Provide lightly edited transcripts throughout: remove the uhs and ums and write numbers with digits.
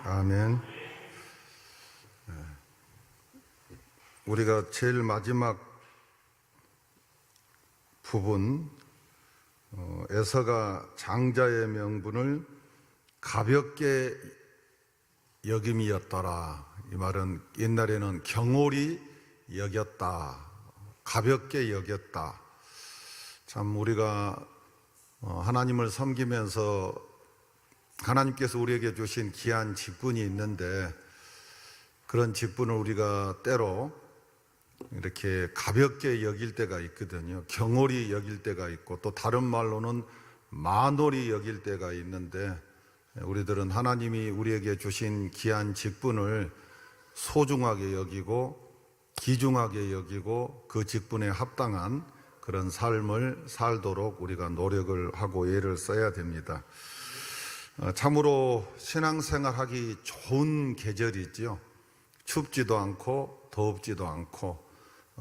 아멘. 우리가 제일 마지막 부분, 에서가 장자의 명분을 가볍게 여김이었더라. 이 말은 옛날에는 경홀히 여겼다, 가볍게 여겼다. 참 우리가 하나님을 섬기면서 하나님께서 우리에게 주신 귀한 직분이 있는데, 그런 직분을 우리가 때로 이렇게 가볍게 여길 때가 있거든요. 경홀히 여길 때가 있고, 또 다른 말로는 만홀히 여길 때가 있는데, 우리들은 하나님이 우리에게 주신 귀한 직분을 소중하게 여기고 귀중하게 여기고 그 직분에 합당한 그런 삶을 살도록 우리가 노력을 하고 애를 써야 됩니다. 참으로 신앙생활하기 좋은 계절이죠. 춥지도 않고 덥지도 않고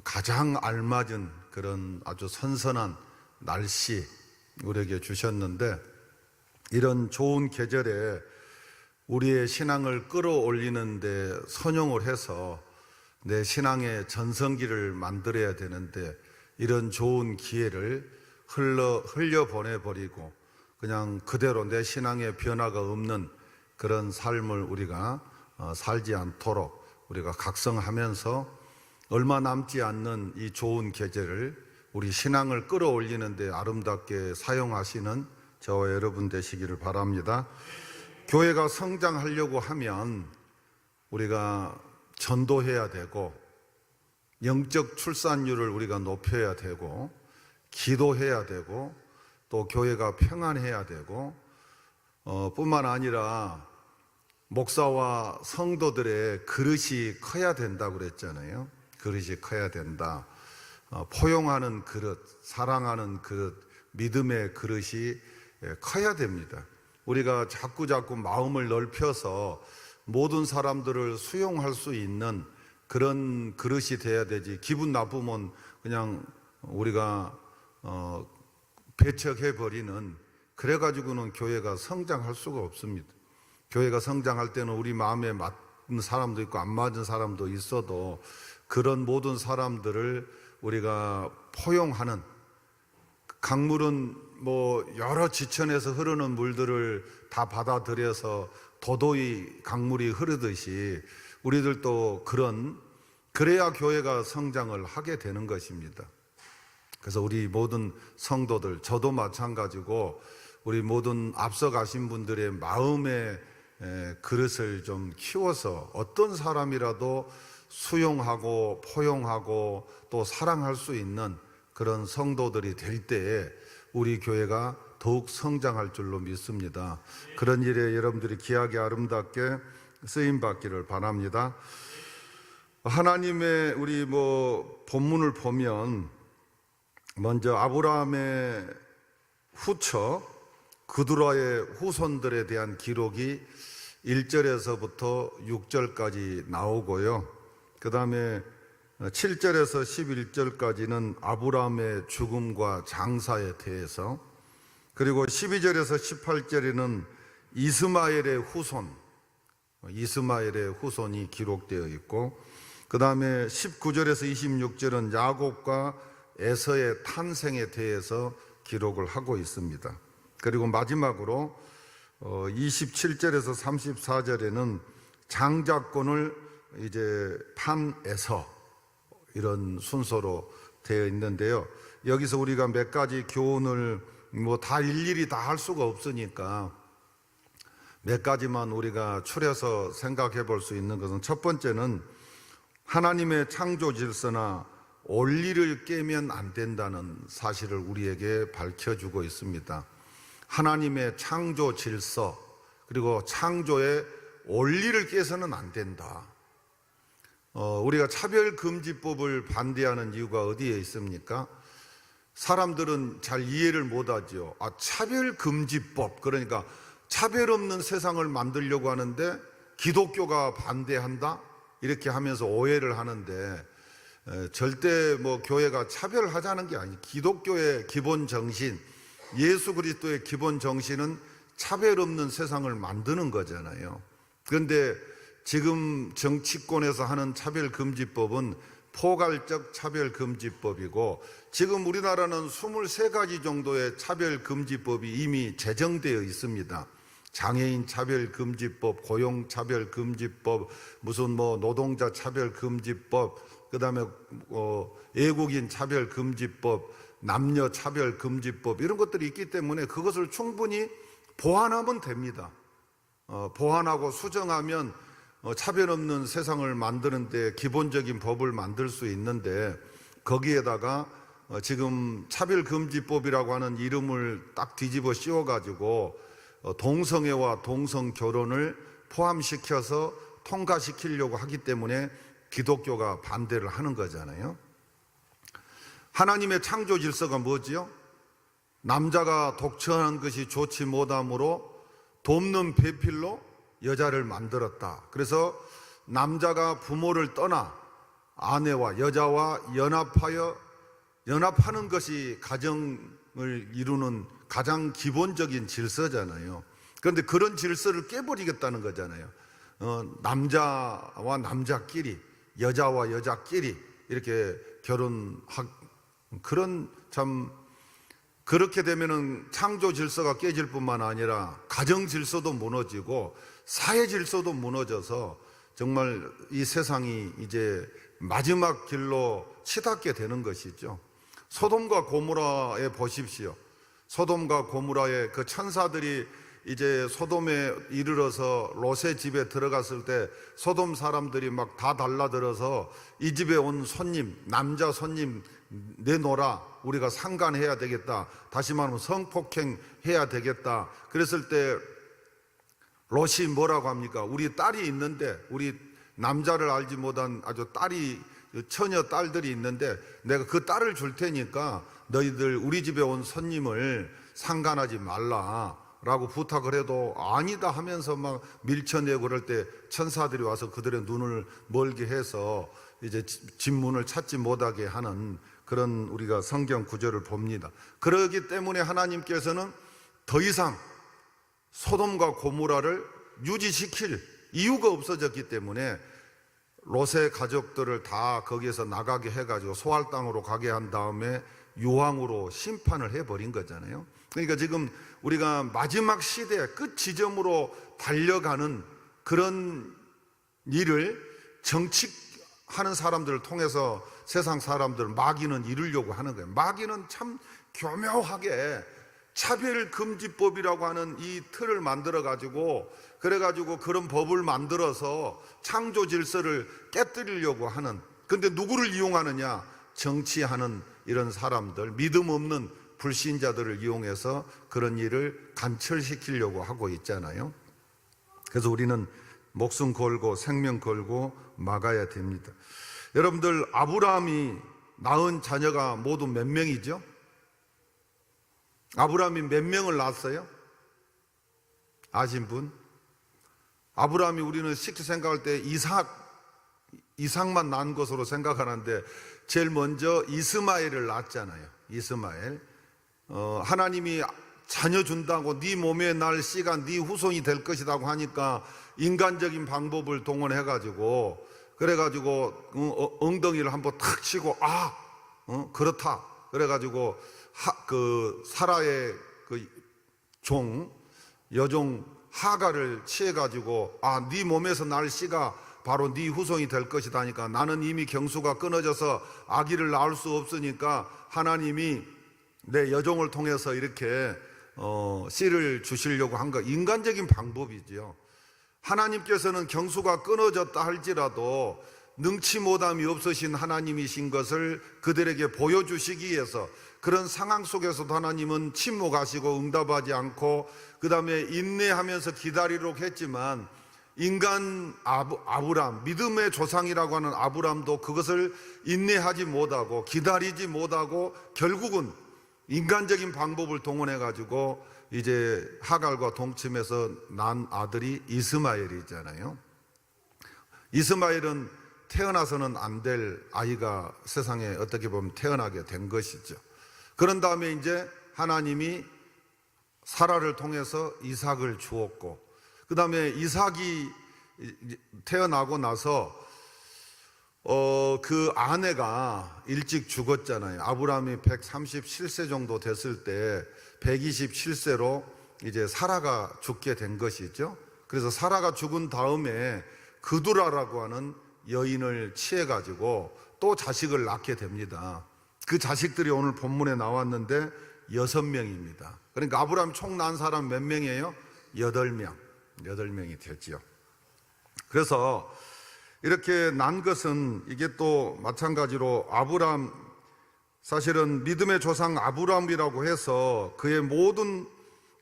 가장 알맞은 그런 아주 선선한 날씨 우리에게 주셨는데, 이런 좋은 계절에 우리의 신앙을 끌어올리는 데 선용을 해서 내 신앙의 전성기를 만들어야 되는데, 이런 좋은 기회를 흘려보내버리고 그냥 그대로 내 신앙의 변화가 없는 그런 삶을 우리가 살지 않도록 우리가 각성하면서 얼마 남지 않는 이 좋은 계절을 우리 신앙을 끌어올리는 데 아름답게 사용하시는 저와 여러분 되시기를 바랍니다. 교회가 성장하려고 하면 우리가 전도해야 되고, 영적 출산율을 우리가 높여야 되고, 기도해야 되고, 또 교회가 평안해야 되고, 뿐만 아니라 목사와 성도들의 그릇이 커야 된다고 그랬잖아요. 그릇이 커야 된다. 포용하는 그릇, 사랑하는 그릇, 믿음의 그릇이 커야 됩니다. 우리가 자꾸 마음을 넓혀서 모든 사람들을 수용할 수 있는 그런 그릇이 돼야 되지, 기분 나쁘면 그냥 우리가 배척해버리는, 그래가지고는 교회가 성장할 수가 없습니다. 교회가 성장할 때는 우리 마음에 맞는 사람도 있고 안 맞은 사람도 있어도 그런 모든 사람들을 우리가 포용하는, 강물은 여러 지천에서 흐르는 물들을 다 받아들여서 도도히 강물이 흐르듯이 우리들도 그래야 교회가 성장을 하게 되는 것입니다. 그래서 우리 모든 성도들, 저도 마찬가지고 우리 모든 앞서 가신 분들의 마음의 그릇을 좀 키워서 어떤 사람이라도 수용하고 포용하고 또 사랑할 수 있는 그런 성도들이 될 때에 우리 교회가 더욱 성장할 줄로 믿습니다. 그런 일에 여러분들이 귀하게 아름답게 쓰임받기를 바랍니다. 하나님의 우리 본문을 보면 먼저 아브라함의 후처 그두라의 후손들에 대한 기록이 1절에서부터 6절까지 나오고요. 그 다음에 7절에서 11절까지는 아브라함의 죽음과 장사에 대해서, 그리고 12절에서 18절에는 이스마엘의 후손이 기록되어 있고, 그 다음에 19절에서 26절은 야곱과 에서의 탄생에 대해서 기록을 하고 있습니다. 그리고 마지막으로 27절에서 34절에는 장자권을 이제 판 에서, 이런 순서로 되어 있는데요. 여기서 우리가 몇 가지 교훈을 다 일일이 다 할 수가 없으니까 몇 가지만 우리가 추려서 생각해 볼 수 있는 것은, 첫 번째는 하나님의 창조 질서나 원리를 깨면 안 된다는 사실을 우리에게 밝혀주고 있습니다. 하나님의 창조 질서, 그리고 창조의 원리를 깨서는 안 된다. 우리가 차별금지법을 반대하는 이유가 어디에 있습니까? 사람들은 잘 이해를 못하죠. 차별금지법, 그러니까 차별 없는 세상을 만들려고 하는데 기독교가 반대한다? 이렇게 하면서 오해를 하는데, 절대 교회가 차별하자는 게 아니에요. 기독교의 기본 정신, 예수 그리스도의 기본 정신은 차별 없는 세상을 만드는 거잖아요. 그런데 지금 정치권에서 하는 차별금지법은 포괄적 차별금지법이고, 지금 우리나라는 23가지 정도의 차별금지법이 이미 제정되어 있습니다. 장애인 차별금지법, 고용차별금지법, 무슨 노동자 차별금지법, 그 다음에 외국인 차별금지법, 남녀 차별금지법, 이런 것들이 있기 때문에 그것을 충분히 보완하면 됩니다. 보완하고 수정하면 차별 없는 세상을 만드는 데 기본적인 법을 만들 수 있는데, 거기에다가 지금 차별금지법이라고 하는 이름을 딱 뒤집어 씌워가지고 동성애와 동성결혼을 포함시켜서 통과시키려고 하기 때문에 기독교가 반대를 하는 거잖아요. 하나님의 창조 질서가 뭐지요? 남자가 독처하는 것이 좋지 못하므로 돕는 배필로 여자를 만들었다. 그래서 남자가 부모를 떠나 아내와 여자와 연합하는 것이 가정을 이루는 가장 기본적인 질서잖아요. 그런데 그런 질서를 깨버리겠다는 거잖아요. 남자와 남자끼리, 여자와 여자끼리 이렇게 그런 참, 그렇게 되면은 창조 질서가 깨질 뿐만 아니라 가정 질서도 무너지고 사회 질서도 무너져서 정말 이 세상이 이제 마지막 길로 치닫게 되는 것이죠. 소돔과 고모라에 보십시오. 소돔과 고모라의 그 천사들이 이제 소돔에 이르러서 롯의 집에 들어갔을 때 소돔 사람들이 막 다 달라들어서 이 집에 온 손님, 남자 손님 내놓으라, 우리가 상간해야 되겠다, 다시 말하면 성폭행해야 되겠다. 그랬을 때 롯이 뭐라고 합니까? 우리 딸이 있는데, 우리 남자를 알지 못한 아주 처녀 딸들이 있는데 내가 그 딸을 줄 테니까 너희들 우리 집에 온 손님을 상간하지 말라 라고 부탁을 해도 아니다 하면서 막 밀쳐내고 그럴 때 천사들이 와서 그들의 눈을 멀게 해서 이제 집 문을 찾지 못하게 하는 그런 우리가 성경 구절을 봅니다. 그렇기 때문에 하나님께서는 더 이상 소돔과 고모라를 유지시킬 이유가 없어졌기 때문에 롯의 가족들을 다 거기에서 나가게 해가지고 소할 땅으로 가게 한 다음에 유황으로 심판을 해버린 거잖아요. 그러니까 지금 우리가 마지막 시대 끝 지점으로 달려가는 그런 일을 정치하는 사람들을 통해서 세상 사람들 마귀는 이루려고 하는 거예요. 마귀는 참 교묘하게 차별금지법이라고 하는 이 틀을 만들어 가지고 그래가지고 그런 법을 만들어서 창조 질서를 깨뜨리려고 하는, 근데 누구를 이용하느냐? 정치하는 이런 사람들, 믿음 없는 불신자들을 이용해서 그런 일을 간철시키려고 하고 있잖아요. 그래서 우리는 목숨 걸고 생명 걸고 막아야 됩니다. 여러분들, 아브라함이 낳은 자녀가 모두 몇 명이죠? 아브라함이 몇 명을 낳았어요? 아신 분? 아브라함이 우리는 쉽게 생각할 때 이삭만 낳은 것으로 생각하는데 제일 먼저 이스마엘을 낳았잖아요. 이스마엘. 하나님이 자녀 준다고 네 몸에 날 씨가 네 후손이 될 것이라고 하니까 인간적인 방법을 동원해가지고 그래가지고 엉덩이를 한번 탁 치고 그렇다. 그래가지고 사라의 여종 하가를 취해가지고 네 몸에서 날 씨가 바로 네 후손이 될 것이다 하니까 나는 이미 경수가 끊어져서 아기를 낳을 수 없으니까 하나님이 내 여종을 통해서 이렇게 씨를 주시려고 한 거, 인간적인 방법이지요. 하나님께서는 경수가 끊어졌다 할지라도 능치 못함이 없으신 하나님이신 것을 그들에게 보여주시기 위해서 그런 상황 속에서도 하나님은 침묵하시고 응답하지 않고 그 다음에 인내하면서 기다리도록 했지만 인간 아브람, 믿음의 조상이라고 하는 아브람도 그것을 인내하지 못하고 기다리지 못하고 결국은 인간적인 방법을 동원해 가지고 이제 하갈과 동침해서 난 아들이 이스마엘이잖아요. 이스마엘은 태어나서는 안 될 아이가 세상에 어떻게 보면 태어나게 된 것이죠. 그런 다음에 이제 하나님이 사라를 통해서 이삭을 주었고 그 다음에 이삭이 태어나고 나서 그 아내가 일찍 죽었잖아요. 아브라함이 137세 정도 됐을 때 127세로 이제 사라가 죽게 된 것이죠. 그래서 사라가 죽은 다음에 그두라라고 하는 여인을 취해가지고 또 자식을 낳게 됩니다. 그 자식들이 오늘 본문에 나왔는데 6명입니다. 그러니까 아브라함 총 낳은 사람 몇 명이에요? 8명이 됐죠. 그래서 이렇게 난 것은 이게 또 마찬가지로 아브라함, 사실은 믿음의 조상 아브라함이라고 해서 그의 모든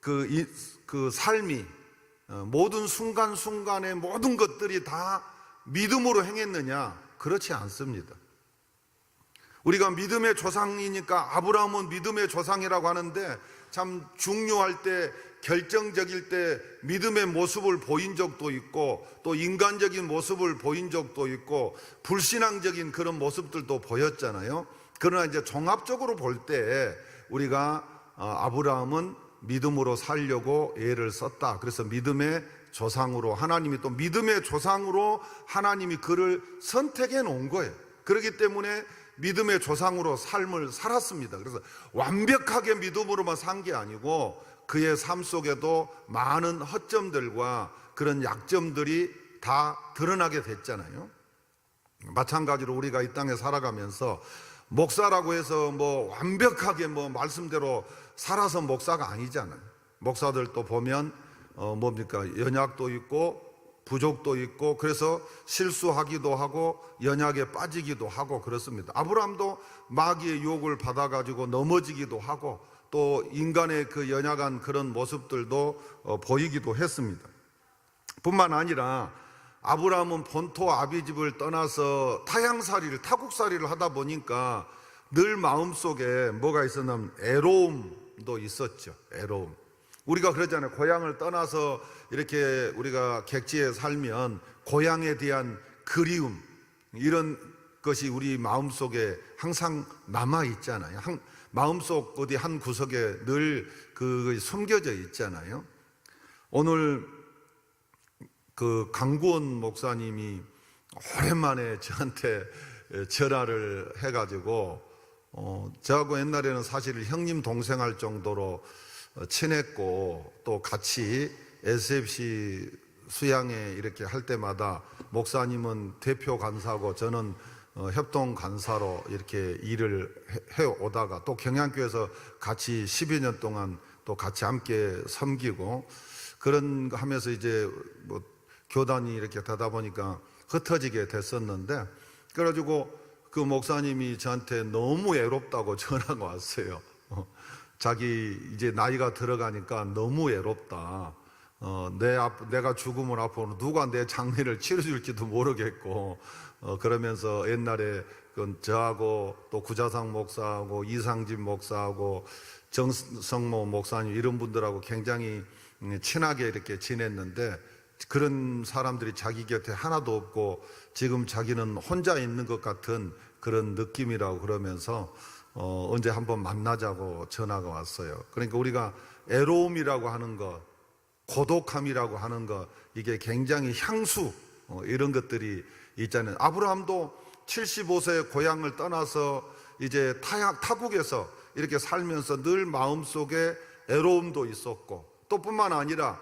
그 삶이, 모든 순간순간의 모든 것들이 다 믿음으로 행했느냐? 그렇지 않습니다. 우리가 믿음의 조상이니까 아브라함은 믿음의 조상이라고 하는데 참 중요할 때, 결정적일 때 믿음의 모습을 보인 적도 있고 또 인간적인 모습을 보인 적도 있고 불신앙적인 그런 모습들도 보였잖아요. 그러나 이제 종합적으로 볼 때 우리가 아브라함은 믿음으로 살려고 애를 썼다. 그래서 믿음의 조상으로, 하나님이 또 믿음의 조상으로 하나님이 그를 선택해 놓은 거예요. 그렇기 때문에 믿음의 조상으로 삶을 살았습니다. 그래서 완벽하게 믿음으로만 산 게 아니고 그의 삶 속에도 많은 허점들과 그런 약점들이 다 드러나게 됐잖아요. 마찬가지로 우리가 이 땅에 살아가면서 목사라고 해서 완벽하게 말씀대로 살아서 목사가 아니잖아요. 목사들도 보면 연약도 있고 부족도 있고 그래서 실수하기도 하고 연약에 빠지기도 하고 그렇습니다. 아브라함도 마귀의 유혹을 받아가지고 넘어지기도 하고 또 인간의 그 연약한 그런 모습들도 보이기도 했습니다. 뿐만 아니라 아브라함은 본토 아비집을 떠나서 타향살이를, 타국살이를 하다 보니까 늘 마음속에 뭐가 있었냐면 애로움도 있었죠. 애로움. 우리가 그러잖아요. 고향을 떠나서 이렇게 우리가 객지에 살면 고향에 대한 그리움, 이런 것이 우리 마음속에 항상 남아있잖아요. 마음속 어디 한 구석에 늘 그 숨겨져 있잖아요. 오늘 그 강구원 목사님이 오랜만에 저한테 전화를 해가지고 저하고 옛날에는 사실 형님 동생 할 정도로 친했고 또 같이 SFC 수양회 이렇게 할 때마다 목사님은 대표 간사고 저는 협동 간사로 이렇게 일을 해 오다가 또 경양교에서 같이 10여 년 동안 또 같이 함께 섬기고 그런 거 하면서 이제 교단이 이렇게 되다 보니까 흩어지게 됐었는데, 그래가지고 그 목사님이 저한테 너무 애롭다고 전화가 왔어요. 자기 이제 나이가 들어가니까 너무 애롭다. 내가 죽음을 앞으로 누가 내 장례를 치러줄지도 모르겠고, 그러면서 옛날에 저하고 또 구자상 목사하고 이상진 목사하고 정성모 목사님 이런 분들하고 굉장히 친하게 이렇게 지냈는데 그런 사람들이 자기 곁에 하나도 없고 지금 자기는 혼자 있는 것 같은 그런 느낌이라고 그러면서 언제 한번 만나자고 전화가 왔어요. 그러니까 우리가 애로움이라고 하는 것, 고독함이라고 하는 것, 이게 굉장히 향수 이런 것들이 있잖아요. 아브라함도 75세에 고향을 떠나서 이제 타국에서 이렇게 살면서 늘 마음속에 애로움도 있었고 또 뿐만 아니라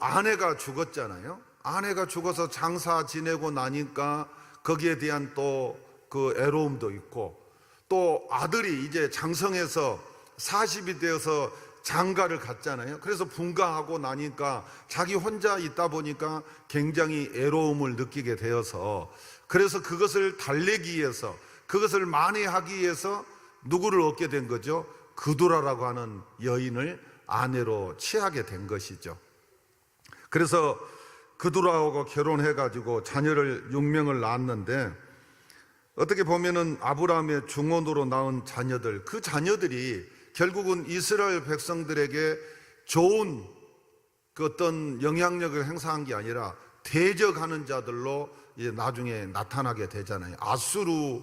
아내가 죽었잖아요. 아내가 죽어서 장사 지내고 나니까 거기에 대한 또 그 애로움도 있고 또 아들이 이제 장성해서 40이 되어서 장가를 갔잖아요. 그래서 분가하고 나니까 자기 혼자 있다 보니까 굉장히 애로움을 느끼게 되어서 그래서 그것을 달래기 위해서 그것을 만회하기 위해서 누구를 얻게 된 거죠? 그두라라고 하는 여인을 아내로 취하게 된 것이죠. 그래서 그두라하고 결혼해가지고 자녀를 6명을 낳았는데 어떻게 보면은 아브라함의 중원으로 낳은 자녀들, 그 자녀들이 결국은 이스라엘 백성들에게 좋은 그 어떤 영향력을 행사한 게 아니라 대적하는 자들로 이제 나중에 나타나게 되잖아요. 아수르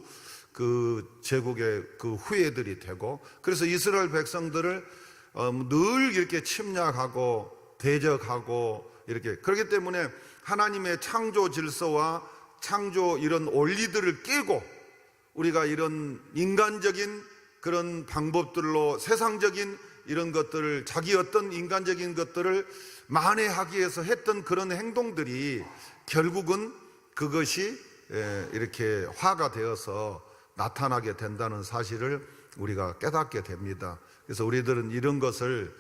그 제국의 그 후예들이 되고, 그래서 이스라엘 백성들을 늘 이렇게 침략하고 대적하고 이렇게, 그렇기 때문에 하나님의 창조 질서와 창조 이런 원리들을 깨고 우리가 이런 인간적인 그런 방법들로 세상적인 이런 것들을 자기 어떤 인간적인 것들을 만회하기 위해서 했던 그런 행동들이 결국은 그것이 이렇게 화가 되어서 나타나게 된다는 사실을 우리가 깨닫게 됩니다. 그래서 우리들은 이런 것을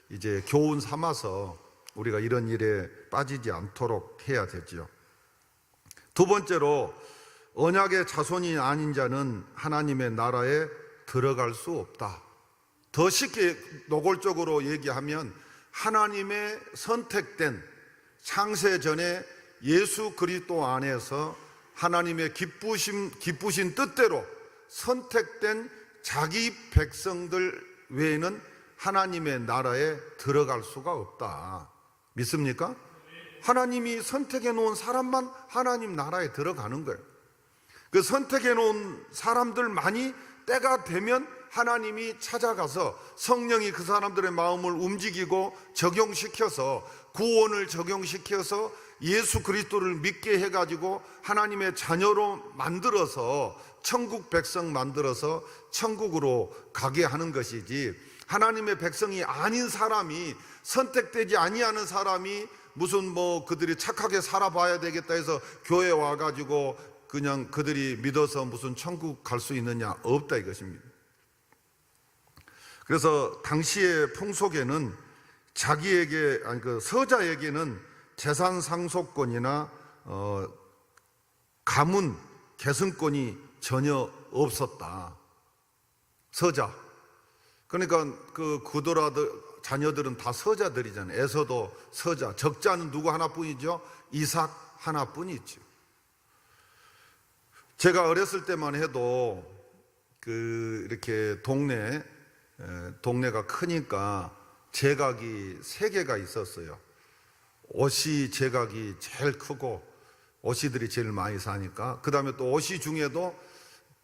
이제 교훈 삼아서 우리가 이런 일에 빠지지 않도록 해야 되죠. 두 번째로, 언약의 자손이 아닌 자는 하나님의 나라에 들어갈 수 없다. 더 쉽게 노골적으로 얘기하면 하나님의 선택된 창세전에 예수 그리스도 안에서 하나님의 기쁘신 뜻대로 선택된 자기 백성들 외에는 하나님의 나라에 들어갈 수가 없다. 믿습니까? 하나님이 선택해 놓은 사람만 하나님 나라에 들어가는 거예요. 그 선택해 놓은 사람들만이 때가 되면 하나님이 찾아가서 성령이 그 사람들의 마음을 움직이고 적용시켜서 구원을 적용시켜서 예수 그리스도를 믿게 해가지고 하나님의 자녀로 만들어서 천국 백성 만들어서 천국으로 가게 하는 것이지, 하나님의 백성이 아닌 사람이, 선택되지 아니하는 사람이 무슨 뭐 그들이 착하게 살아봐야 되겠다 해서 교회 와가지고 그냥 그들이 믿어서 무슨 천국 갈 수 있느냐? 없다 이것입니다. 그래서 당시의 풍속에는 자기에게, 그 서자에게는 재산 상속권이나 가문 계승권이 전혀 없었다. 서자. 그러니까 그 구도라들 자녀들은 다 서자들이잖아요. 에서도 서자. 적자는 누구 하나뿐이죠? 이삭 하나뿐이죠. 제가 어렸을 때만 해도 이렇게 동네가 크니까 제각이 3개가 있었어요. 오시 제각이 제일 크고 오시들이 제일 많이 사니까, 그 다음에 또 오시 중에도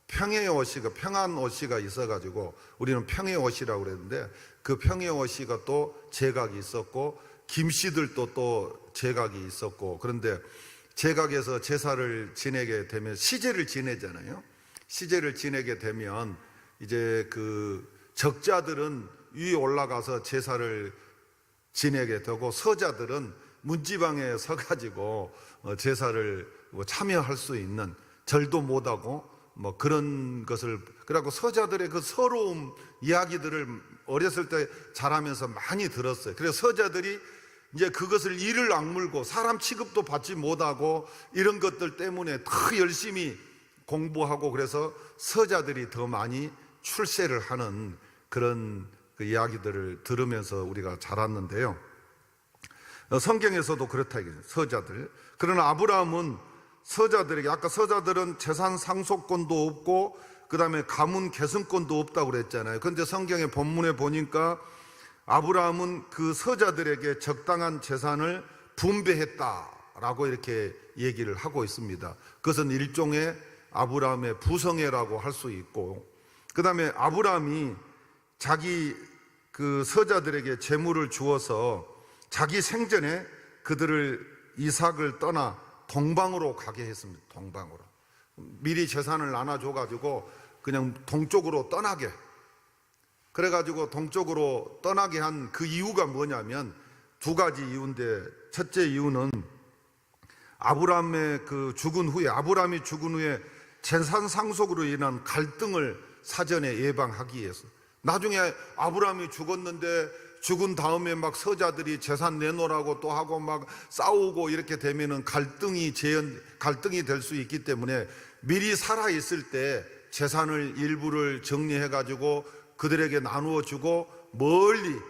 평해의 오시가, 평안 오시가 있어가지고 우리는 평해 오시라고 그랬는데, 그 평해 오시가 또 제각이 있었고 김씨들도 또 제각이 있었고, 그런데 제각에서 제사를 지내게 되면 시제를 지내잖아요. 시제를 지내게 되면 이제 그 적자들은 위에 올라가서 제사를 지내게 되고 서자들은 문지방에 서가지고 제사를 참여할 수 있는, 절도 못하고 뭐 그런 것을, 그래갖고 서자들의 그 서러움 이야기들을 어렸을 때 자라면서 많이 들었어요. 그래서 서자들이 이제 그것을 이를 악물고 사람 취급도 받지 못하고 이런 것들 때문에 더 열심히 공부하고, 그래서 서자들이 더 많이 출세를 하는 그런 그 이야기들을 들으면서 우리가 자랐는데요. 성경에서도 그렇다 이거죠. 서자들. 그러나 아브라함은 서자들에게, 아까 서자들은 재산 상속권도 없고 그 다음에 가문 계승권도 없다고 그랬잖아요. 그런데 성경의 본문에 보니까 아브라함은 그 서자들에게 적당한 재산을 분배했다라고 이렇게 얘기를 하고 있습니다. 그것은 일종의 아브라함의 부성애라고 할 수 있고, 그 다음에 아브라함이 자기 그 서자들에게 재물을 주어서 자기 생전에 그들을 이삭을 떠나 동방으로 가게 했습니다. 동방으로. 미리 재산을 나눠줘가지고 그냥 동쪽으로 떠나게. 그래가지고 동쪽으로 떠나게 한 그 이유가 뭐냐면 2가지 이유인데, 첫째 이유는 아브라함이 죽은 후에 재산 상속으로 인한 갈등을 사전에 예방하기 위해서. 나중에 아브라함이 죽었는데 죽은 다음에 막 서자들이 재산 내놓으라고 또 하고 막 싸우고 이렇게 되면은 갈등이 될 수 있기 때문에 미리 살아 있을 때 재산을 일부를 정리해 가지고 그들에게 나누어 주고 멀리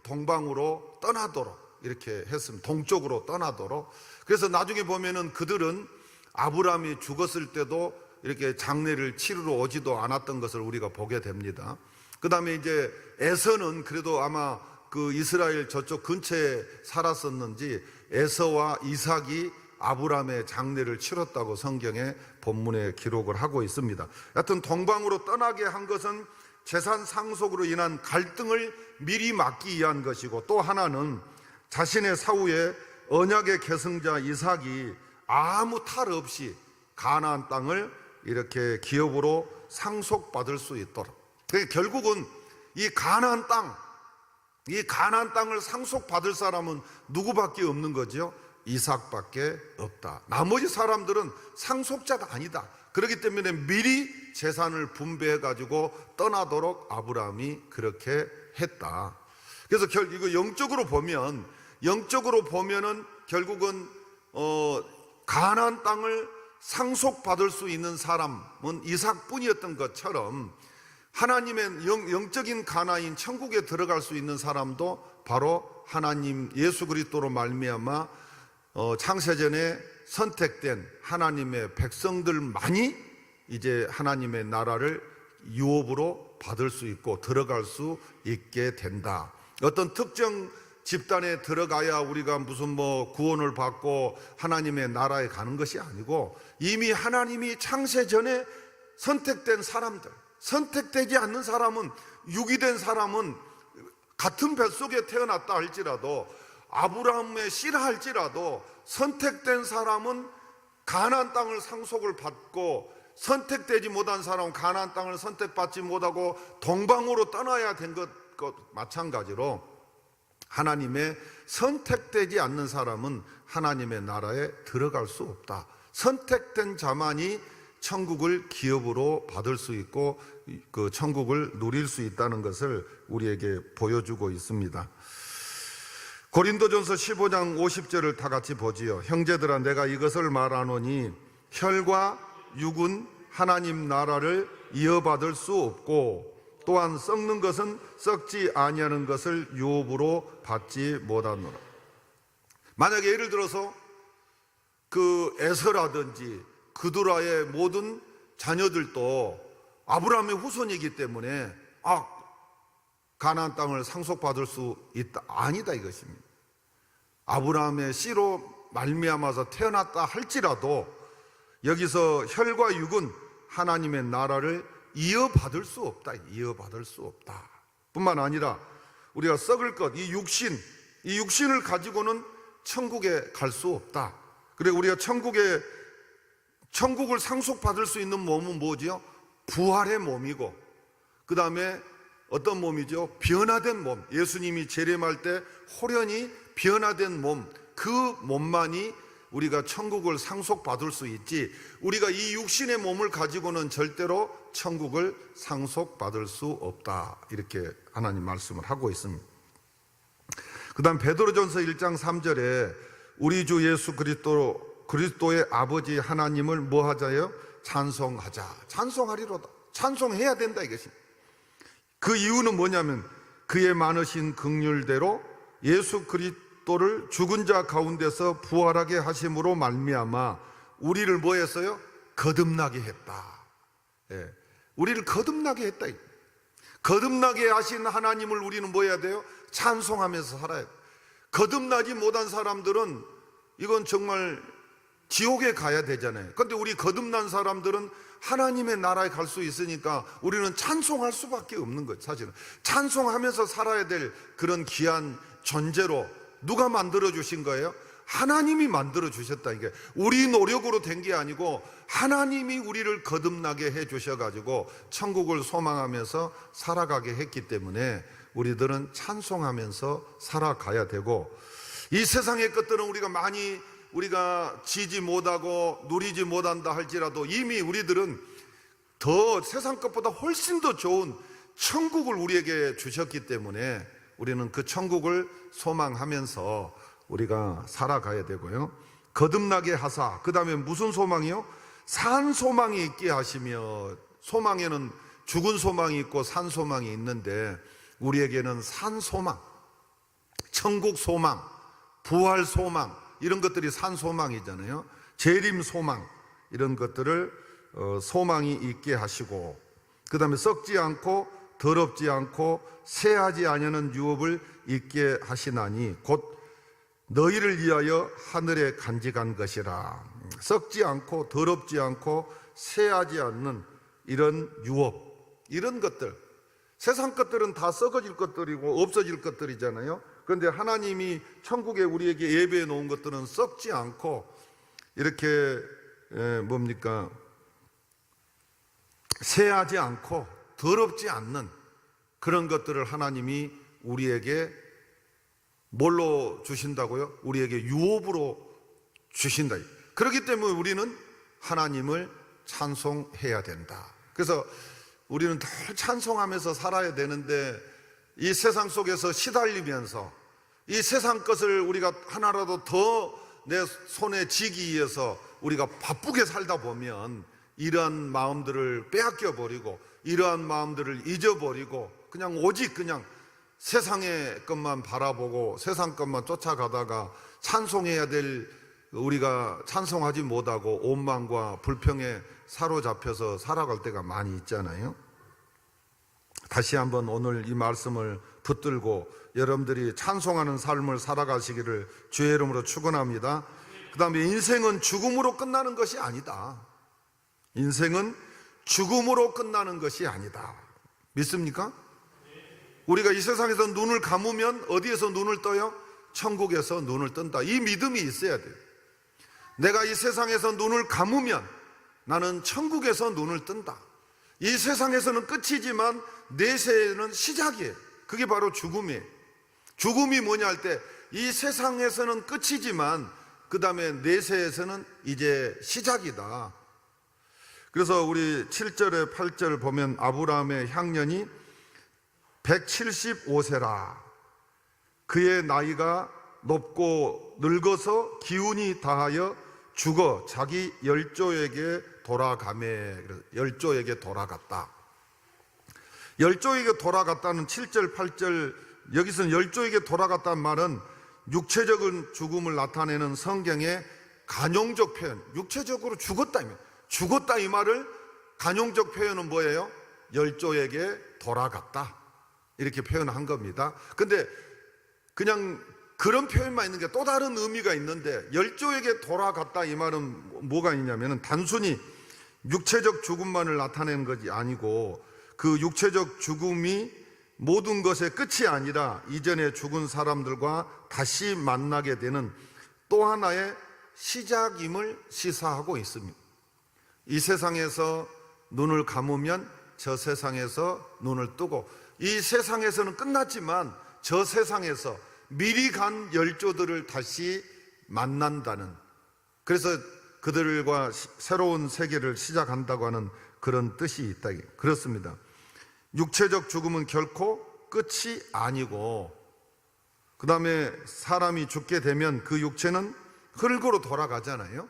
동방으로 떠나도록 이렇게 했습니다. 동쪽으로 떠나도록. 그래서 나중에 보면은 그들은 아브라함이 죽었을 때도 이렇게 장례를 치르러 오지도 않았던 것을 우리가 보게 됩니다. 그 다음에 이제 에서는 그래도 아마 그 이스라엘 저쪽 근처에 살았었는지 에서와 이삭이 아브라함의 장례를 치렀다고 성경의 본문에 기록을 하고 있습니다. 여하튼 동방으로 떠나게 한 것은 재산 상속으로 인한 갈등을 미리 막기 위한 것이고, 또 하나는 자신의 사후에 언약의 계승자 이삭이 아무 탈 없이 가나안 땅을 이렇게 기업으로 상속받을 수 있도록. 그러니까 결국은 이 가나안 땅을 상속받을 사람은 누구밖에 없는 거죠? 이삭밖에 없다. 나머지 사람들은 상속자가 아니다. 그렇기 때문에 미리 재산을 분배해 가지고 떠나도록 아브라함이 그렇게 했다. 그래서 이거 영적으로 보면은 결국은 가나안 땅을 상속받을 수 있는 사람은 이삭뿐이었던 것처럼 하나님의 영적인 가나안인 천국에 들어갈 수 있는 사람도 바로 하나님 예수 그리스도로 말미암아 창세전에 선택된 하나님의 백성들만이 이제 하나님의 나라를 유업으로 받을 수 있고 들어갈 수 있게 된다. 어떤 특정 집단에 들어가야 우리가 무슨 구원을 받고 하나님의 나라에 가는 것이 아니고 이미 하나님이 창세전에 선택된 사람들, 선택되지 않는 사람은, 유기된 사람은 같은 뱃속에 태어났다 할지라도 아브라함의 씨라 할지라도 선택된 사람은 가나안 땅을 상속을 받고 선택되지 못한 사람은 가나안 땅을 선택받지 못하고 동방으로 떠나야 된 것 마찬가지로 하나님의 선택되지 않는 사람은 하나님의 나라에 들어갈 수 없다. 선택된 자만이 천국을 기업으로 받을 수 있고 그 천국을 누릴 수 있다는 것을 우리에게 보여주고 있습니다. 고린도전서 15장 50절을 다 같이 보지요. 형제들아 내가 이것을 말하노니 혈과 육은 하나님 나라를 이어받을 수 없고 또한 썩는 것은 썩지 아니하는 것을 유업으로 받지 못하노라. 만약에 예를 들어서 그 에서라든지 그두라의 모든 자녀들도 아브라함의 후손이기 때문에 가나안 땅을 상속받을 수 있다. 아니다 이것입니다. 아브라함의 씨로 말미암아서 태어났다 할지라도 여기서 혈과 육은 하나님의 나라를 이어받을 수 없다. 이어받을 수 없다. 뿐만 아니라 우리가 썩을 것, 이 육신을 가지고는 천국에 갈 수 없다. 그리고 우리가 천국을 상속받을 수 있는 몸은 뭐지요? 부활의 몸이고 그 다음에 어떤 몸이죠? 변화된 몸. 예수님이 재림할 때 호련히 변화된 몸, 그 몸만이 우리가 천국을 상속받을 수 있지 우리가 이 육신의 몸을 가지고는 절대로 천국을 상속받을 수 없다. 이렇게 하나님 말씀을 하고 있습니다. 그 다음 베드로전서 1장 3절에 우리 주 예수 그리스도의 아버지 하나님을 뭐 하자요? 찬송하자. 찬송하리로다. 찬송해야 된다 이것입니다. 그 이유는 뭐냐면 그의 많으신 긍휼대로 예수 그리스도를 죽은 자 가운데서 부활하게 하심으로 말미암아 우리를 뭐 했어요? 거듭나게 했다. 예. 우리를 거듭나게 했다. 거듭나게 하신 하나님을 우리는 뭐 해야 돼요? 찬송하면서 살아야 돼요. 거듭나지 못한 사람들은 이건 정말 지옥에 가야 되잖아요. 그런데 우리 거듭난 사람들은 하나님의 나라에 갈 수 있으니까 우리는 찬송할 수밖에 없는 거예요. 사실은 찬송하면서 살아야 될 그런 귀한 존재로 누가 만들어 주신 거예요? 하나님이 만들어 주셨다. 이게 우리 노력으로 된 게 아니고 하나님이 우리를 거듭나게 해 주셔가지고 천국을 소망하면서 살아가게 했기 때문에 우리들은 찬송하면서 살아가야 되고 이 세상의 것들은 우리가 지지 못하고 누리지 못한다 할지라도 이미 우리들은 더 세상 것보다 훨씬 더 좋은 천국을 우리에게 주셨기 때문에 우리는 그 천국을 소망하면서 우리가 살아가야 되고요. 거듭나게 하사, 그 다음에 무슨 소망이요? 산 소망이 있게 하시며, 소망에는 죽은 소망이 있고 산 소망이 있는데 우리에게는 산 소망, 천국 소망, 부활 소망, 이런 것들이 산 소망이잖아요. 재림 소망, 이런 것들을 소망이 있게 하시고, 그 다음에 썩지 않고 더럽지 않고 쇠하지 아니하는 유업을 있게 하시나니 곧 너희를 위하여 하늘에 간직한 것이라. 썩지 않고 더럽지 않고 쇠하지 않는 이런 유업, 이런 것들, 세상 것들은 다 썩어질 것들이고 없어질 것들이잖아요. 그런데 하나님이 천국에 우리에게 예배해 놓은 것들은 썩지 않고 이렇게 새하지 않고 더럽지 않는 그런 것들을 하나님이 우리에게 뭘로 주신다고요? 우리에게 유업으로 주신다. 그렇기 때문에 우리는 하나님을 찬송해야 된다. 그래서 우리는 늘 찬송하면서 살아야 되는데 이 세상 속에서 시달리면서 이 세상 것을 우리가 하나라도 더 내 손에 쥐기 위해서 우리가 바쁘게 살다 보면 이러한 마음들을 빼앗겨 버리고 이러한 마음들을 잊어버리고 그냥 오직 그냥 세상의 것만 바라보고 세상 것만 쫓아가다가 찬송해야 될 우리가 찬송하지 못하고 오만과 불평에 사로잡혀서 살아갈 때가 많이 있잖아요. 다시 한번 오늘 이 말씀을 붙들고 여러분들이 찬송하는 삶을 살아가시기를 주의 이름으로 축원합니다. 그 다음에 인생은 죽음으로 끝나는 것이 아니다. 인생은 죽음으로 끝나는 것이 아니다. 믿습니까? 우리가 이 세상에서 눈을 감으면 어디에서 눈을 떠요? 천국에서 눈을 뜬다. 이 믿음이 있어야 돼요. 내가 이 세상에서 눈을 감으면 나는 천국에서 눈을 뜬다. 이 세상에서는 끝이지만 내세에는 시작이에요. 그게 바로 죽음이에요. 죽음이 뭐냐 할 때 이 세상에서는 끝이지만 그 다음에 내세에서는 이제 시작이다. 그래서 우리 7절에 8절 보면 아브라함의 향년이 175세라. 그의 나이가 높고 늙어서 기운이 다하여 죽어 자기 열조에게 돌아가매. 열조에게 돌아갔다. 열조에게 돌아갔다는 7절 8절 여기서는 열조에게 돌아갔다는 말은 육체적인 죽음을 나타내는 성경의 간용적 표현, 육체적으로 죽었다 죽었다 이 말을 간용적 표현은 뭐예요? 열조에게 돌아갔다 이렇게 표현한 겁니다. 근데 그냥 그런 표현만 있는 게 또 다른 의미가 있는데 열조에게 돌아갔다 이 말은 뭐가 있냐면 단순히 육체적 죽음만을 나타내는 것이 아니고 그 육체적 죽음이 모든 것의 끝이 아니라 이전에 죽은 사람들과 다시 만나게 되는 또 하나의 시작임을 시사하고 있습니다. 이 세상에서 눈을 감으면 저 세상에서 눈을 뜨고 이 세상에서는 끝났지만 저 세상에서 미리 간 열조들을 다시 만난다는, 그래서 그들과 새로운 세계를 시작한다고 하는 그런 뜻이 있다. 그렇습니다. 육체적 죽음은 결코 끝이 아니고 그 다음에 사람이 죽게 되면 그 육체는 흙으로 돌아가잖아요.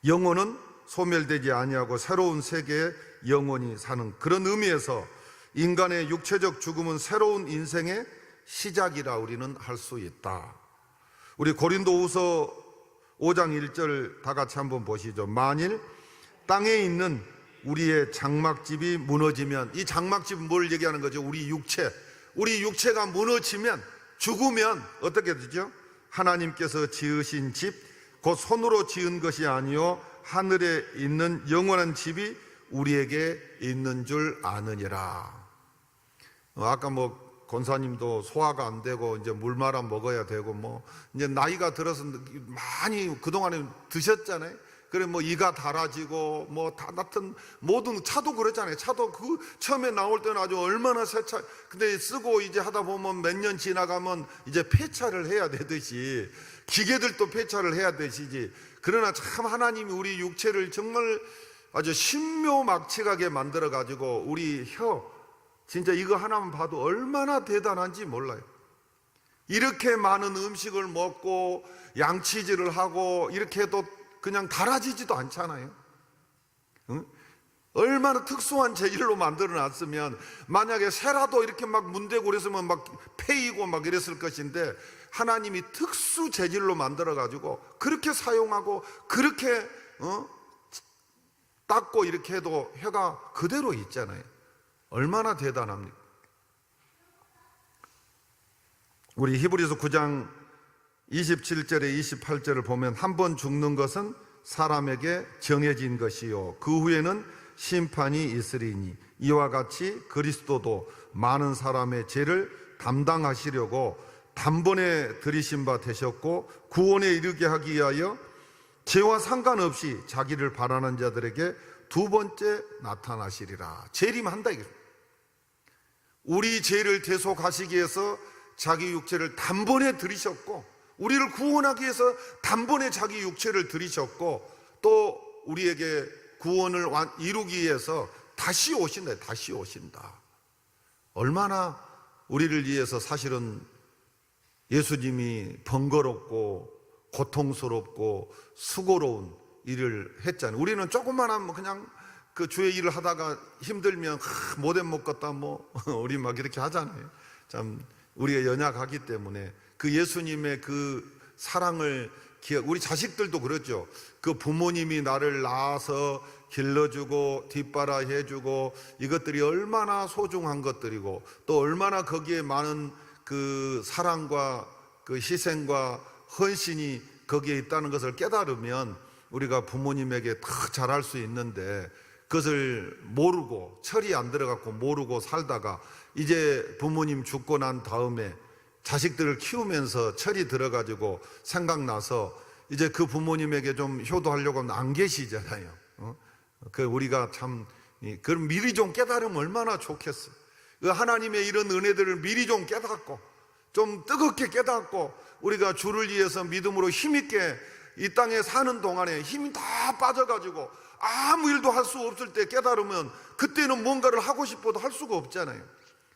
영혼은 소멸되지 아니하고 새로운 세계에 영원히 사는 그런 의미에서 인간의 육체적 죽음은 새로운 인생의 시작이라 우리는 할 수 있다. 우리 고린도후서 5장 1절 다 같이 한번 보시죠. 만일 땅에 있는 우리의 장막집이 무너지면, 이 장막집은 뭘 얘기하는 거죠? 우리 육체가 무너지면, 죽으면 어떻게 되죠? 하나님께서 지으신 집, 곧 손으로 지은 것이 아니요 하늘에 있는 영원한 집이 우리에게 있는 줄 아느니라. 아까 권사님도 소화가 안 되고 이제 물 말아 먹어야 되고 이제 나이가 들어서 많이 그동안에 드셨잖아요. 그래 이가 달아지고 다 같은 모든 차도 그랬잖아요. 차도 그 처음에 나올 때는 아주 얼마나 새 차, 근데 쓰고 이제 하다 보면 몇 년 지나가면 이제 폐차를 해야 되듯이 기계들도 폐차를 해야 되시지. 그러나 참 하나님이 우리 육체를 정말 아주 신묘막측하게 만들어 가지고 우리 진짜 이거 하나만 봐도 얼마나 대단한지 몰라요. 이렇게 많은 음식을 먹고 양치질을 하고 이렇게 해도 그냥 달아지지도 않잖아요. 응? 얼마나 특수한 재질로 만들어 놨으면 만약에 새라도 이렇게 문대고 그랬으면 패이고 이랬을 것인데 하나님이 특수 재질로 만들어 가지고 그렇게 사용하고 그렇게 닦고 이렇게 해도 혀가 그대로 있잖아요. 얼마나 대단합니까? 우리 히브리서 9장 27절에 28절을 보면 한 번 죽는 것은 사람에게 정해진 것이요 그 후에는 심판이 있으리니 이와 같이 그리스도도 많은 사람의 죄를 담당하시려고 단번에 들이신 바 되셨고 구원에 이르게 하기 위하여 죄와 상관없이 자기를 바라는 자들에게 두 번째 나타나시리라. 재림한다 이거죠. 우리 죄를 대속하시기 위해서 자기 육체를 단번에 들이셨고, 우리를 구원하기 위해서 단번에 자기 육체를 들이셨고, 또 우리에게 구원을 이루기 위해서 다시 오신다. 다시 오신다. 얼마나 우리를 위해서 사실은 예수님이 번거롭고 고통스럽고 수고로운 일을 했잖아요. 우리는 조금만 뭐 그냥 그 주의 일을 하다가 힘들면 못해 먹겠다 뭐 우리 막 이렇게 하잖아요. 참 우리가 연약하기 때문에 그 예수님의 그 사랑을 우리 자식들도 그렇죠. 그 부모님이 나를 낳아서 길러주고 뒷바라해주고 이것들이 얼마나 소중한 것들이고 또 얼마나 거기에 많은 그 사랑과 그 희생과 헌신이 거기에 있다는 것을 깨달으면 우리가 부모님에게 더 잘할 수 있는데, 그것을 모르고 철이 안 들어갖고 모르고 살다가 이제 부모님 죽고 난 다음에 자식들을 키우면서 철이 들어가지고 생각나서 이제 그 부모님에게 좀 효도하려고 하면 안 계시잖아요. 그 우리가 참 그럼 미리 좀 깨달으면 얼마나 좋겠어요. 그 하나님의 이런 은혜들을 미리 좀 깨닫고 좀 뜨겁게 깨닫고 우리가 주를 위해서 믿음으로 힘있게 이 땅에 사는 동안에 힘이 다 빠져가지고 아무 일도 할 수 없을 때 깨달으면 그때는 뭔가를 하고 싶어도 할 수가 없잖아요.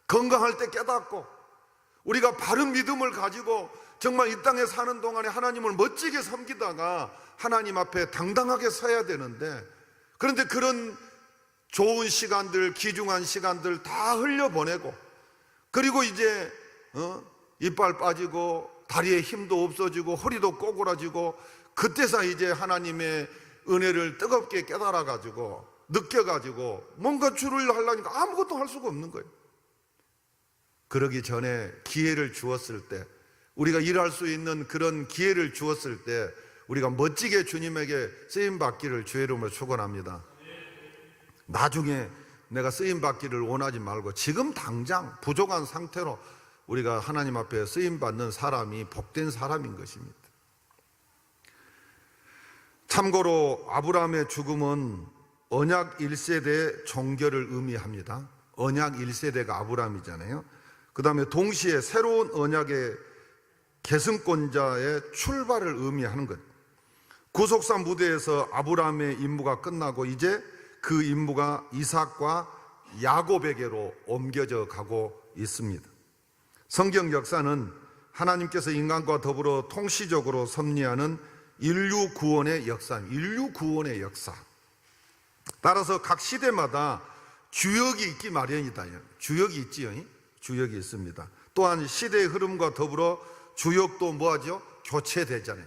건강할 때 깨닫고 우리가 바른 믿음을 가지고 정말 이 땅에 사는 동안에 하나님을 멋지게 섬기다가 하나님 앞에 당당하게 서야 되는데, 그런데 그런 좋은 시간들, 귀중한 시간들 다 흘려보내고, 그리고 이제 이빨 빠지고 다리에 힘도 없어지고 허리도 꼬꾸라지고, 그때서 이제 하나님의 은혜를 뜨겁게 깨달아가지고 느껴가지고 뭔가 주를 하려니까 아무것도 할 수가 없는 거예요. 그러기 전에 기회를 주었을 때, 우리가 일할 수 있는 그런 기회를 주었을 때 우리가 멋지게 주님에게 쓰임받기를 주의 이름으로 축원합니다. 나중에 내가 쓰임받기를 원하지 말고 지금 당장 부족한 상태로 우리가 하나님 앞에 쓰임받는 사람이 복된 사람인 것입니다. 참고로 아브라함의 죽음은 언약 1세대의 종결을 의미합니다. 언약 1세대가 아브라함이잖아요. 그 다음에 동시에 새로운 언약의 계승권자의 출발을 의미하는 것. 구속사 무대에서 아브라함의 임무가 끝나고 이제 그 임무가 이삭과 야곱에게로 옮겨져 가고 있습니다. 성경 역사는 하나님께서 인간과 더불어 통시적으로 섭리하는 인류 구원의 역사입니다. 인류 구원의 역사. 따라서 각 시대마다 주역이 있기 마련이다. 주역이 있지요. 주역이 있습니다. 또한 시대의 흐름과 더불어 주역도 뭐하죠? 교체되잖아요.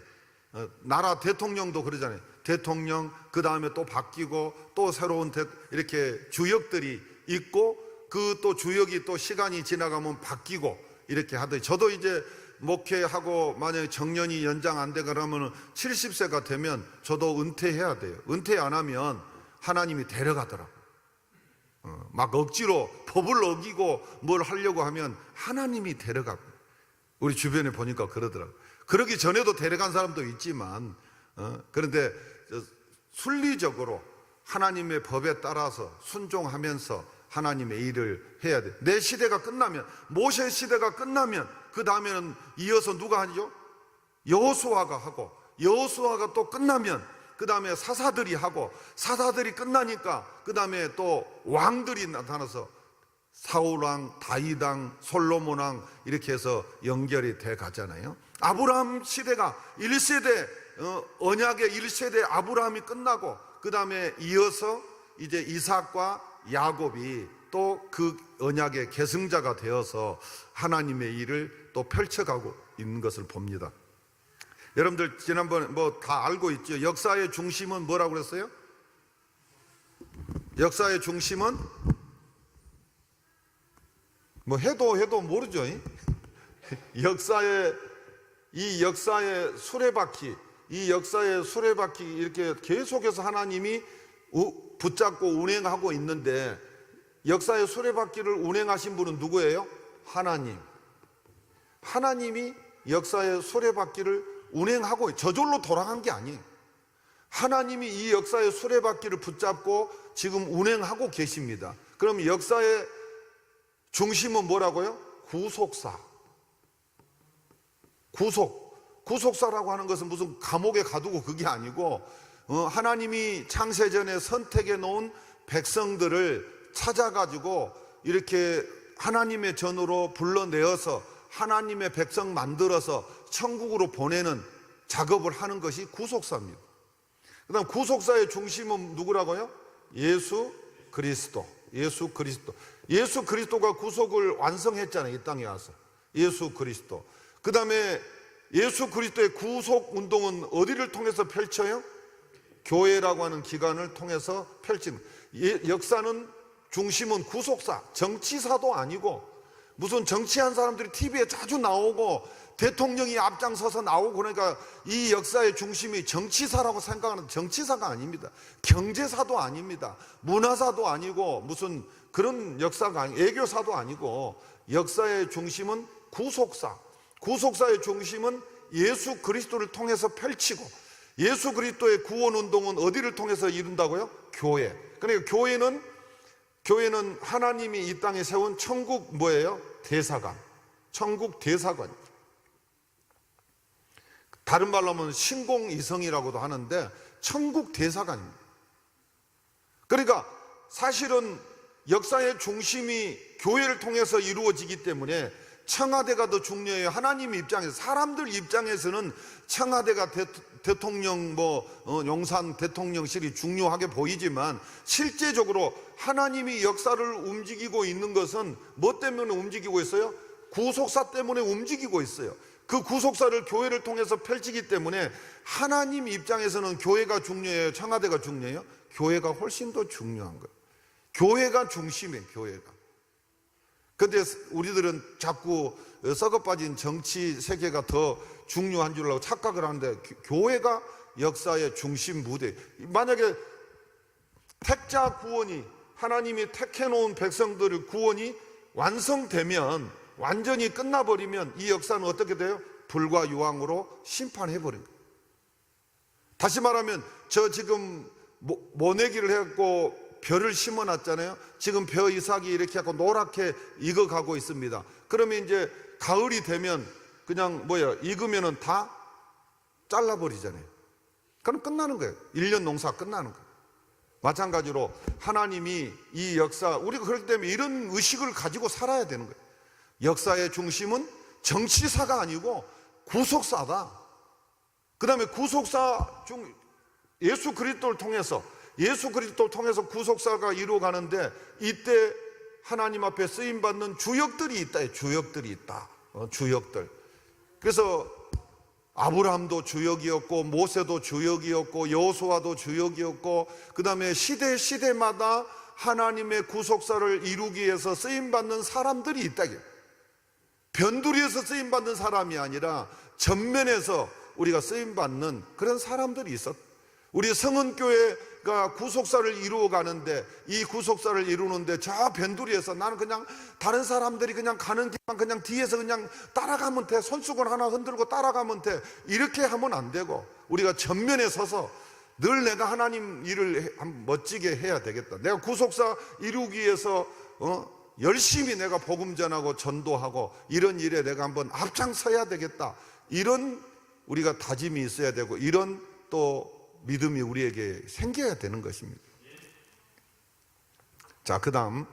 나라 대통령도 그러잖아요. 대통령 그 다음에 또 바뀌고 또 새로운 이렇게 주역들이 있고 그 또 주역이 또 시간이 지나가면 바뀌고 이렇게 하더니, 저도 이제 목회하고 만약에 정년이 연장 안 되고 그러면 70세가 되면 저도 은퇴해야 돼요. 은퇴 안 하면 하나님이 데려가더라고요. 막 억지로 법을 어기고 뭘 하려고 하면 하나님이 데려가고, 우리 주변에 보니까 그러더라고요. 그러기 전에도 데려간 사람도 있지만 그런데 순리적으로 하나님의 법에 따라서 순종하면서 하나님의 일을 해야 돼. 내 시대가 끝나면, 모세 시대가 끝나면 그 다음에는 이어서 누가 하죠? 여호수아가 하고, 여호수아가 또 끝나면 그 다음에 사사들이 하고, 사사들이 끝나니까 그 다음에 또 왕들이 나타나서 사울왕, 다윗왕, 솔로몬왕 이렇게 해서 연결이 돼 가잖아요. 아브라함 시대가 1세대 언약의 1세대 아브라함이 끝나고 그 다음에 이어서 이제 이삭과 야곱이 또 그 언약의 계승자가 되어서 하나님의 일을 또 펼쳐가고 있는 것을 봅니다. 여러분들 지난번에 뭐 다 알고 있죠. 역사의 중심은 뭐라고 그랬어요? 역사의 중심은 뭐 해도 모르죠. 이 역사의 수레바퀴, 이 역사의 수레바퀴 이렇게 계속해서 하나님이 붙잡고 운행하고 있는데, 역사의 수레바퀴를 운행하신 분은 누구예요? 하나님. 하나님이 역사의 수레바퀴를 운행하고 저절로 돌아간 게 아니에요. 하나님이 이 역사의 수레바퀴를 붙잡고 지금 운행하고 계십니다. 그럼 역사의 중심은 뭐라고요? 구속사. 구속사라고 하는 것은 무슨 감옥에 가두고 그게 아니고 하나님이 창세전에 선택해 놓은 백성들을 찾아가지고 이렇게 하나님의 전으로 불러내어서 하나님의 백성 만들어서 천국으로 보내는 작업을 하는 것이 구속사입니다. 그 다음 구속사의 중심은 누구라고요? 예수 그리스도. 예수 그리스도가 구속을 완성했잖아요. 이 땅에 와서. 예수 그리스도. 그 다음에 예수 그리스도의 구속 운동은 어디를 통해서 펼쳐요? 교회라고 하는 기관을 통해서 펼치는. 역사는 중심은 구속사, 정치사도 아니고 무슨 정치한 사람들이 TV에 자주 나오고 대통령이 앞장서서 나오고 그러니까 이 역사의 중심이 정치사라고 생각하는 정치사가 아닙니다. 경제사도 아닙니다. 문화사도 아니고 무슨 그런 역사가 아니고 애교사도 아니고 역사의 중심은 구속사. 구속사의 중심은 예수 그리스도를 통해서 펼치고 예수 그리스도의 구원 운동은 어디를 통해서 이룬다고요? 교회. 그러니까 교회는 하나님이 이 땅에 세운 천국 뭐예요? 대사관. 천국 대사관. 다른 말로 하면 신공이성이라고도 하는데 천국 대사관입니다. 그러니까 사실은 역사의 중심이 교회를 통해서 이루어지기 때문에 청와대가 더 중요해요. 하나님 입장에서, 사람들 입장에서는 청와대가 대통령 용산 대통령실이 중요하게 보이지만 실제적으로 하나님이 역사를 움직이고 있는 것은 뭐 때문에 움직이고 있어요? 구속사 때문에 움직이고 있어요. 그 구속사를 교회를 통해서 펼치기 때문에 하나님 입장에서는 교회가 중요해요? 청와대가 중요해요? 교회가 훨씬 더 중요한 거예요. 교회가 중심이에요. 교회가. 근데 우리들은 자꾸 썩어 빠진 정치 세계가 더 중요한 줄 알고 착각을 하는데 교회가 역사의 중심 무대. 만약에 택자 구원이 하나님이 택해놓은 백성들의 구원이 완성되면 완전히 끝나버리면 이 역사는 어떻게 돼요? 불과 유황으로 심판해버려요. 다시 말하면 저 지금 모내기를 해갖고 벼를 심어놨잖아요. 지금 벼 이삭이 이렇게 하고 노랗게 익어가고 있습니다. 그러면 이제 가을이 되면 그냥 익으면은 다 잘라버리잖아요. 그럼 끝나는 거예요. 1년 농사 끝나는 거예요. 마찬가지로 하나님이 이 역사, 우리가 그렇기 때문에 이런 의식을 가지고 살아야 되는 거예요. 역사의 중심은 정치사가 아니고 구속사다. 그 다음에 구속사 중 예수 그리스도를 통해서 구속사가 이루어가는데 이때 하나님 앞에 쓰임받는 주역들이 있다. 주역들이 있다. 주역들. 그래서 아브라함도 주역이었고 모세도 주역이었고 여호수아도 주역이었고 그 다음에 시대마다 하나님의 구속사를 이루기 위해서 쓰임받는 사람들이 있다. 변두리에서 쓰임받는 사람이 아니라 전면에서 우리가 쓰임받는 그런 사람들이 있었다. 우리 성은교회가 구속사를 이루어가는데 이 구속사를 이루는데 저 변두리에서 나는 그냥 다른 사람들이 그냥 가는 길만 그냥 뒤에서 그냥 따라가면 돼. 손수건 하나 흔들고 따라가면 돼. 이렇게 하면 안 되고 우리가 전면에 서서 늘 내가 하나님 일을 멋지게 해야 되겠다. 내가 구속사 이루기 위해서 열심히 내가 복음 전하고 전도하고 이런 일에 내가 한번 앞장서야 되겠다. 이런 우리가 다짐이 있어야 되고 이런 또 믿음이 우리에게 생겨야 되는 것입니다. 자, 그 다음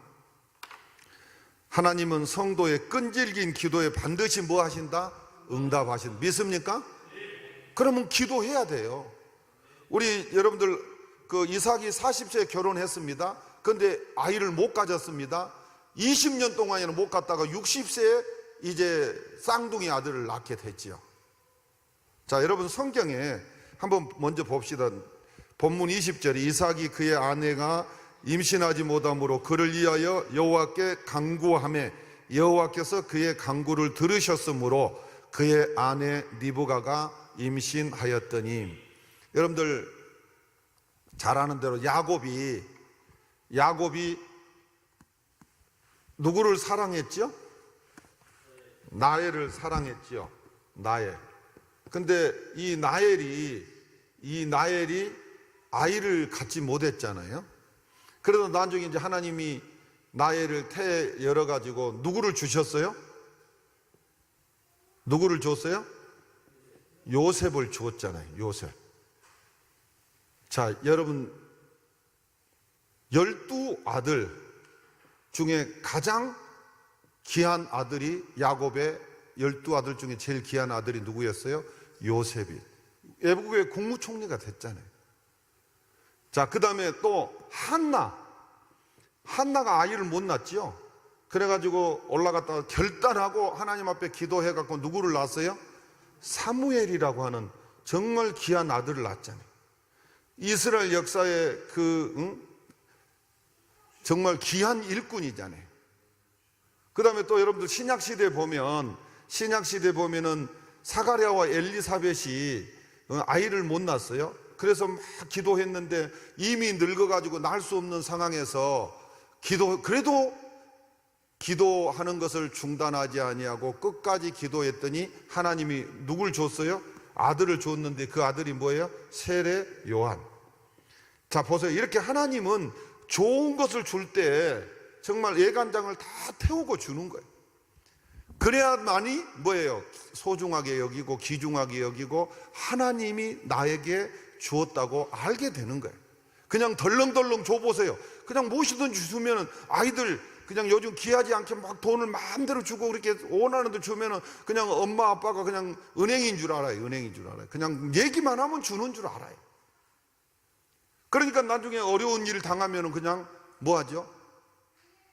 하나님은 성도의 끈질긴 기도에 반드시 뭐 하신다? 응답하신다. 믿습니까? 그러면 기도해야 돼요. 우리 여러분들 그 이삭이 40세에 결혼했습니다. 그런데 아이를 못 가졌습니다. 20년 동안에는 못 갔다가 60세에 이제 쌍둥이 아들을 낳게 됐지요. 자, 여러분 성경에 한번 먼저 봅시다. 본문 20절에 이삭이 그의 아내가 임신하지 못함으로 그를 위하여 여호와께 간구하매 여호와께서 그의 간구를 들으셨으므로 그의 아내 리브가가 임신하였더니. 여러분들 잘 아는 대로 야곱이 누구를 사랑했죠? 나엘을 사랑했지요. 나엘. 근데 이 나엘이 아이를 갖지 못했잖아요. 그래서 나중에 이제 하나님이 나엘을 태 열어가지고 누구를 주셨어요? 누구를 줬어요? 요셉을 주었잖아요. 요셉. 자, 여러분 12아들 중에 가장 귀한 아들이 야곱의 12아들 중에 제일 귀한 아들이 누구였어요? 요셉이. 애국의 국무총리가 됐잖아요. 자, 그 다음에 또 한나가 아이를 못 낳지요. 그래가지고 올라갔다가 결단하고 하나님 앞에 기도해갖고 누구를 낳았어요? 사무엘이라고 하는 정말 귀한 아들을 낳았잖아요. 이스라엘 역사의 정말 귀한 일꾼이잖아요. 그 다음에 또 여러분들 신약시대에 보면은 사가랴와 엘리사벳이 아이를 못 낳았어요. 그래서 막 기도했는데 이미 늙어가지고 낳을 수 없는 상황에서 그래도 기도하는 것을 중단하지 아니하고 끝까지 기도했더니 하나님이 누굴 줬어요? 아들을 줬는데 그 아들이 뭐예요? 세례 요한. 자, 보세요. 이렇게 하나님은 좋은 것을 줄 때 정말 예간장을 다 태우고 주는 거예요. 그래야만이 뭐예요? 소중하게 여기고 귀중하게 여기고 하나님이 나에게 주었다고 알게 되는 거예요. 그냥 덜렁덜렁 줘보세요. 그냥 무엇이든지 주면 아이들 그냥 요즘 귀하지 않게 막 돈을 마음대로 주고 그렇게 원하는 데 주면은 그냥 엄마 아빠가 그냥 은행인 줄 알아요. 그냥 얘기만 하면 주는 줄 알아요. 그러니까 나중에 어려운 일 당하면은 그냥 뭐 하죠?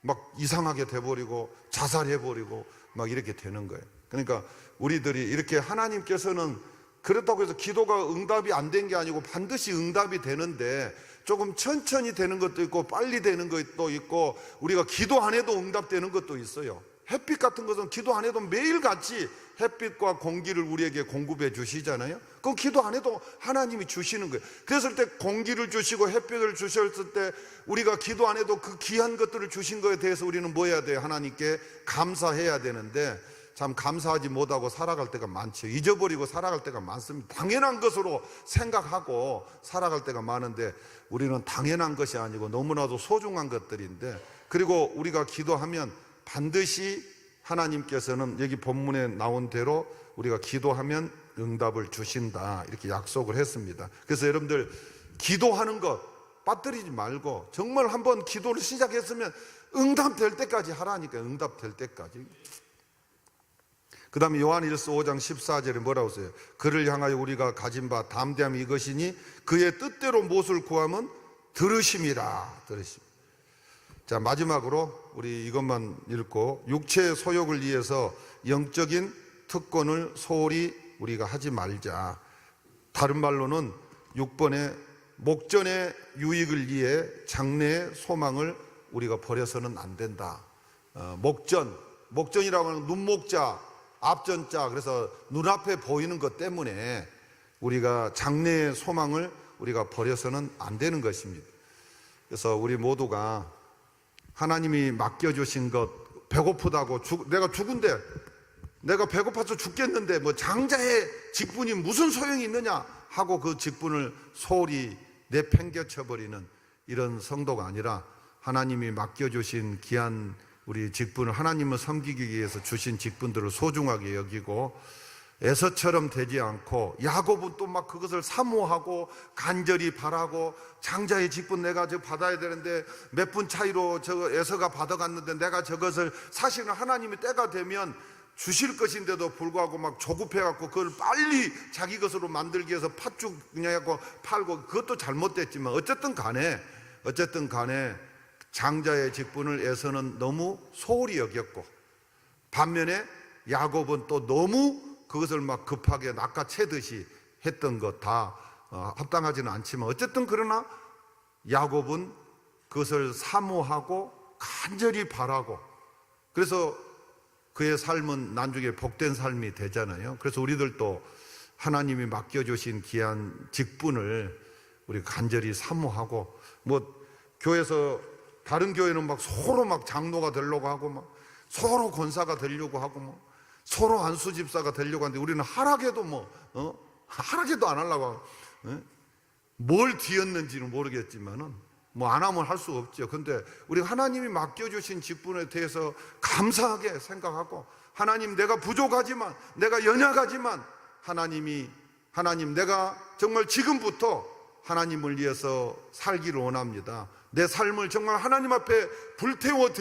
막 이상하게 돼버리고 자살해버리고 막 이렇게 되는 거예요. 그러니까 우리들이 이렇게 하나님께서는 그렇다고 해서 기도가 응답이 안 된 게 아니고 반드시 응답이 되는데 조금 천천히 되는 것도 있고 빨리 되는 것도 있고 우리가 기도 안 해도 응답되는 것도 있어요. 햇빛 같은 것은 기도 안 해도 매일같이 햇빛과 공기를 우리에게 공급해 주시잖아요. 그럼 기도 안 해도 하나님이 주시는 거예요. 그랬을 때 공기를 주시고 햇빛을 주셨을 때 우리가 기도 안 해도 그 귀한 것들을 주신 것에 대해서 우리는 뭐 해야 돼요? 하나님께 감사해야 되는데 참 감사하지 못하고 살아갈 때가 많죠. 잊어버리고 살아갈 때가 많습니다. 당연한 것으로 생각하고 살아갈 때가 많은데 우리는 당연한 것이 아니고 너무나도 소중한 것들인데, 그리고 우리가 기도하면 반드시 하나님께서는 여기 본문에 나온 대로 우리가 기도하면 응답을 주신다, 이렇게 약속을 했습니다. 그래서 여러분들 기도하는 것 빠뜨리지 말고 정말 한번 기도를 시작했으면 응답될 때까지 하라니까. 응답될 때까지. 그 다음에 요한일서 5장 14절에 뭐라고 써요? 그를 향하여 우리가 가진 바 담대함이 이것이니 그의 뜻대로 무엇을 구하면 들으심이라. 자, 마지막으로 우리 이것만 읽고, 육체의 소욕을 위해서 영적인 특권을 소홀히 우리가 하지 말자. 다른 말로는 6번에 목전의 유익을 위해 장래의 소망을 우리가 버려서는 안 된다. 목전이라고 하는 눈목자, 앞전자, 그래서 눈앞에 보이는 것 때문에 우리가 장래의 소망을 우리가 버려서는 안 되는 것입니다. 그래서 우리 모두가 하나님이 맡겨주신 것, 배고프다고 내가 죽은데 내가 배고파서 죽겠는데 뭐 장자의 직분이 무슨 소용이 있느냐 하고 그 직분을 소홀히 내팽개쳐버리는 이런 성도가 아니라 하나님이 맡겨주신 귀한 우리 직분을, 하나님을 섬기기 위해서 주신 직분들을 소중하게 여기고 에서처럼 되지 않고, 야곱은 또 막 그것을 사모하고 간절히 바라고, 장자의 직분 내가 저 받아야 되는데 몇 분 차이로 저 에서가 받아갔는데 내가 저것을, 사실은 하나님이 때가 되면 주실 것인데도 불구하고 막 조급해갖고 그걸 빨리 자기 것으로 만들기 위해서 팥죽 그냥 해갖고 팔고, 그것도 잘못됐지만 어쨌든 간에 장자의 직분을 에서는 너무 소홀히 여겼고, 반면에 야곱은 또 너무 그것을 막 급하게 낚아채듯이 했던 것 다 합당하지는 않지만, 어쨌든 그러나 야곱은 그것을 사모하고 간절히 바라고, 그래서 그의 삶은 나중에 복된 삶이 되잖아요. 그래서 우리들도 하나님이 맡겨주신 귀한 직분을 우리 간절히 사모하고, 뭐 교회에서 다른 교회는 막 서로 막 장로가 되려고 하고 막 서로 권사가 되려고 하고 뭐 서로 안수 집사가 되려고 하는데 우리는 하락에도 하락에도 안 하려고 하고, 뭘 뒤었는지는 모르겠지만은 안 하면 할 수 없죠. 근데 우리 하나님이 맡겨주신 직분에 대해서 감사하게 생각하고, 하나님 내가 부족하지만, 내가 연약하지만 하나님 내가 정말 지금부터 하나님을 위해서 살기를 원합니다. 내 삶을 정말 하나님 앞에 불태워